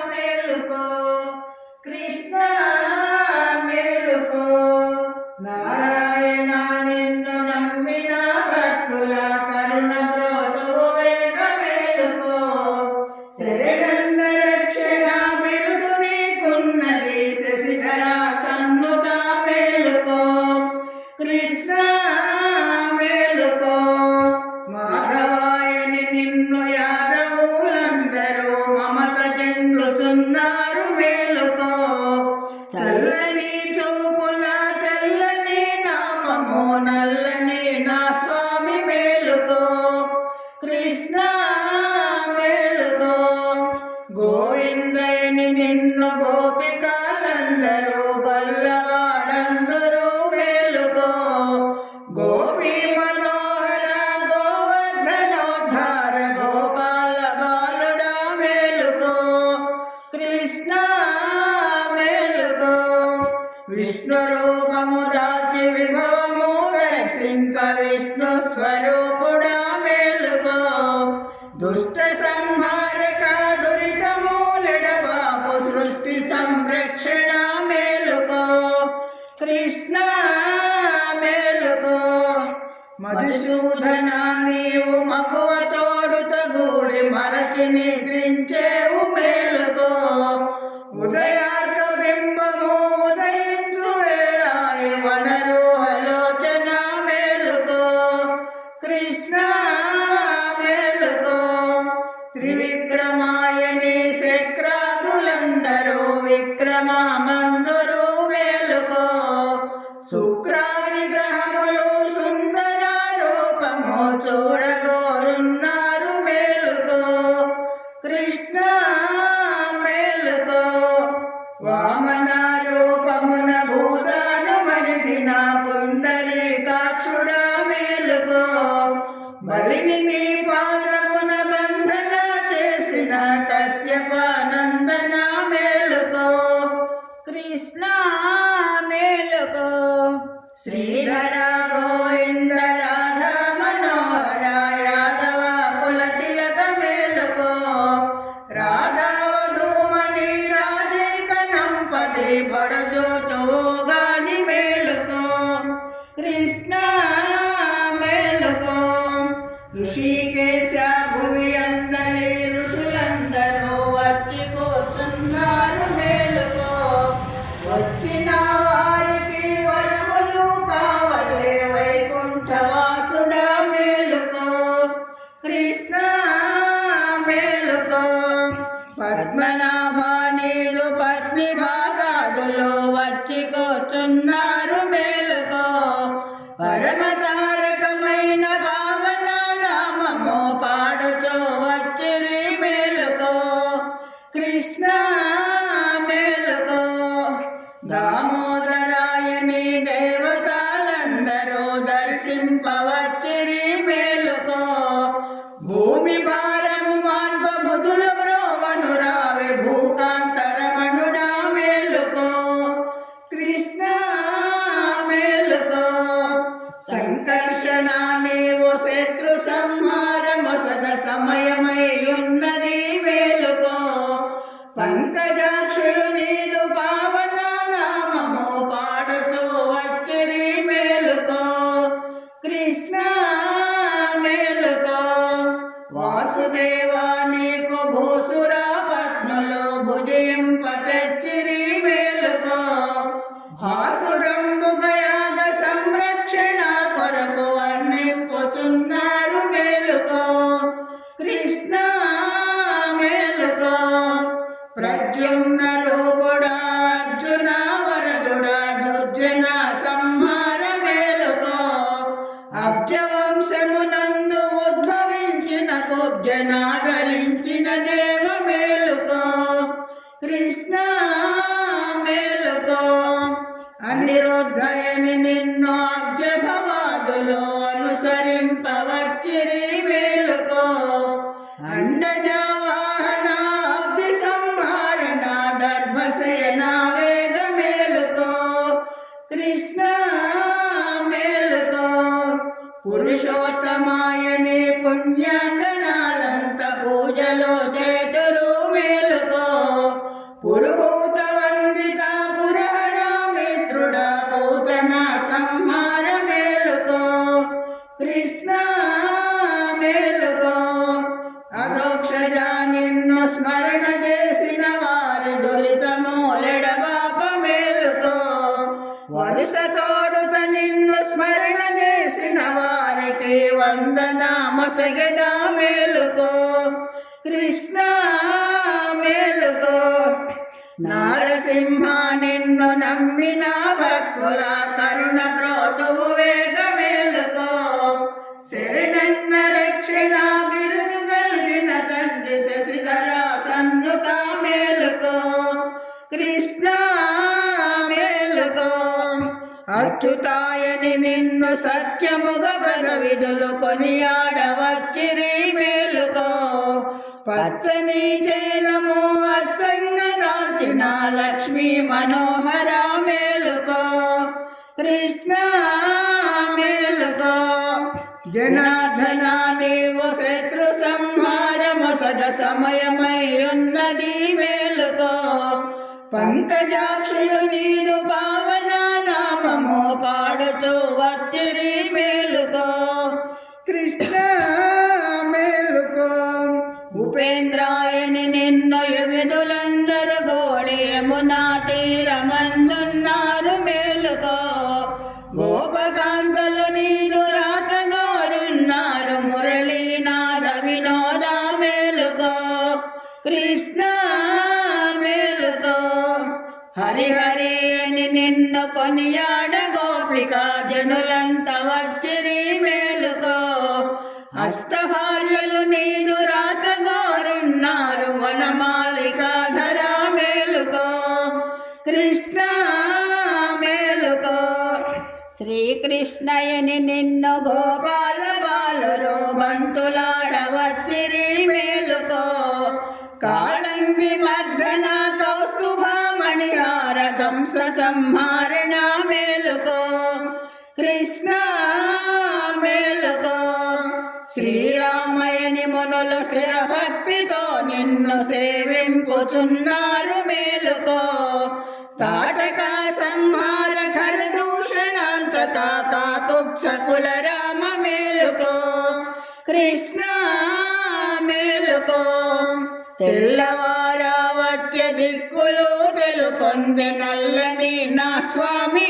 మేలుకో కృష్ణ మేలుకో నారాయణ నిన్ను నమ్మిన భక్తుల కరుణ బ్రోతువు వేగ మేలుకో శరణన్న రక్షణ బిరుదు నీకున్నది శశిధర సన్నుత మేలుకో కృష్ణ మేలుకో మాధవాయని నిన్ను యాదవులందరూ మమత చెందుతున్నారు మేలుకో చల్లని చూపుల తెల్లని నామము నల్లని నా స్వామి మేలుకో కృష్ణ మేలుకో గోవిందయని నిన్ను గోపికలందరూ గొల్లవాడందరూ మేలుకో గోపీ మనోహర గోవర్ధనోద్ధార గోపాల బాలుడా మేలుకో కృష్ణ మేలుకో విష్ణు రూపము దాచి విభవము దర్శించ విష్ణు స్వరూపుడా మేలుకో దుష్ట సంహారక దురితమూలెడబాపు సృష్టి సంరక్షణ మేలుకో కృష్ణ మేలుకో మధుసూదన నీవు మగువ తోడుత గూడి మరచి నిద్రించేవు మేలుకో ఉదయార్క బింబము ఉదయించు వేళాయి వనరు ఆలోచన మేలుకో కృష్ణ మేలుకో త్రివిక్రమాయని శక్రాదులందరూ విక్రమమందురు మేలుకో శుక్రాది గ్రహములు సుందర రూపము చూడగోరున్నారు మేలుకో కృష్ణ మేలుకో వామన రూపమున భూదానమడిగిన పుండరీకాక్షుడ మేలుకో బలిని నీ పాదమున బంధన చేసిన కశ్యపానందన మేలుకో కృష్ణ మేలుకో శ్రీధర గోవింద రాధా మనోహర యాదవ కుల తిలక మేలుకో రాధా వధూమణి రాజేకనంపది బడజోతో గాని మేలుకో కృష్ణ మేలుకో ఋషికేశ భువి అందలి ఋషులందరూ వచ్చి కూర్చున్నారు మేలుకో వచ్చిన వారికి వరములు కావలే వైకుంఠవాసుడా మేలుకో కృష్ణ మేలుకో పద్మనాభ నీదు పత్ని భాగాదులో వచ్చి కూర్చున్నారు మేలుకో పరమ తారకమైన భావన నామము పాడుచో వచ్చిరి మేలుకో కృష్ణ మేలుకో దామోదరాయని దేవతలందరూ దర్శింపవచ్చిరి మేలుకో భూమి భారము మాన్ప బుధుల బ్రోవను రావి భూకాంతరమణుడా మేలుకో కృష్ణ మేలుకో సంకర్షణ నీవు శత్రు సంహారమొసగ సమయమై ఉన్నది మేలుకో పంకజాక్షులు నీదు పావన నామము పాడుచూ వచ్చిరి మేలుకో కృష్ణ మేలుకో వాసుదేవా నీకు భూసురా పద్మలో భుజయింప తెచ్చిరి మేలుకో భాసురంబుగయాగ సంరక్షణ కొరకు వర్ణింపుచున్నారు మేలుకో కృష్ణ మేలుకో ప్రద్యుమ్న రూపుడా అర్జున వరదుడా దుర్జన సంహార మేలుకో అబ్జవంశమునందు ఉద్భవించిన కుబ్జనాదరించిన దేవ మేలుకో కృష్ణ మేలుకో అనిరుద్ధయని నిన్ను అబ్జభవాదులో అనుసరింపవచ్చిరి మేలుకో అండజ వాహన అబ్ది సంహారణ దర్భ నొసగెదా మేలుకో కృష్ణ మేలుకో నారసింహ నిన్ను నమ్మిన భక్తుల కరుణ ప్రోతువు వేగ మేలుకో శరణన్న రక్షణ బిరుదు గల్గిన తండ్రి శశిధర సన్నుక మేలుకో కృష్ణ మేలుకో అచ్యుతాయని నిన్ను సత్యముగ వ్రత విధులు కొనియాడవచ్చిరి మేలుకో పచ్చని జైలము అచ్చంగా దాల్చిన లక్ష్మీ మనోహర మేలుకో కృష్ణ మేలుకో జనార్దన నీవు శత్రు సంహారమొసగ సమయమై ఉన్నది మేలుకో పంకజాక్షులు నీదు పావన నామము పాడుచు వచ్చిరి మేలుకో కృష్ణ మేలుకో ఉపేంద్రాయని నిన్ను విధులందరూ గోళి యమునా తీరమందున్నారు మేలుకో గోపకాంతలు నీదు రాకగోరున్నారు మురళీనాథ వినోద మేలుకో కృష్ణ మేలుకో హరిహరి అని నిన్ను కొనియాడ గోపిక జనులంత వచ్చిరి మేలుకో అష్టభార్యలు నీదు రాకగోరున్నారు వనమాలికాధర మేలుకో కృష్ణ మేలుకో శ్రీకృష్ణయని నిన్ను గోపాల బాలురు బంతులాడవచ్చిరి మేలుకో కాళంగి మర్దన కౌస్తుభామణి హార కంస సంహారణ మేలుకో కృష్ణ మేలుకో శ్రీరామయని మునులు స్థిర భక్తితో నిన్ను సేవింపుచున్నారు మేలుకో తాటక సంహార ఖరదూషణాంతక కాకుక్ష కుల రామ మేలుకో కృష్ణ మేలుకో తెల్లవారా వచ్చే దిక్కులు తెలుపొంది నల్లని నా స్వామి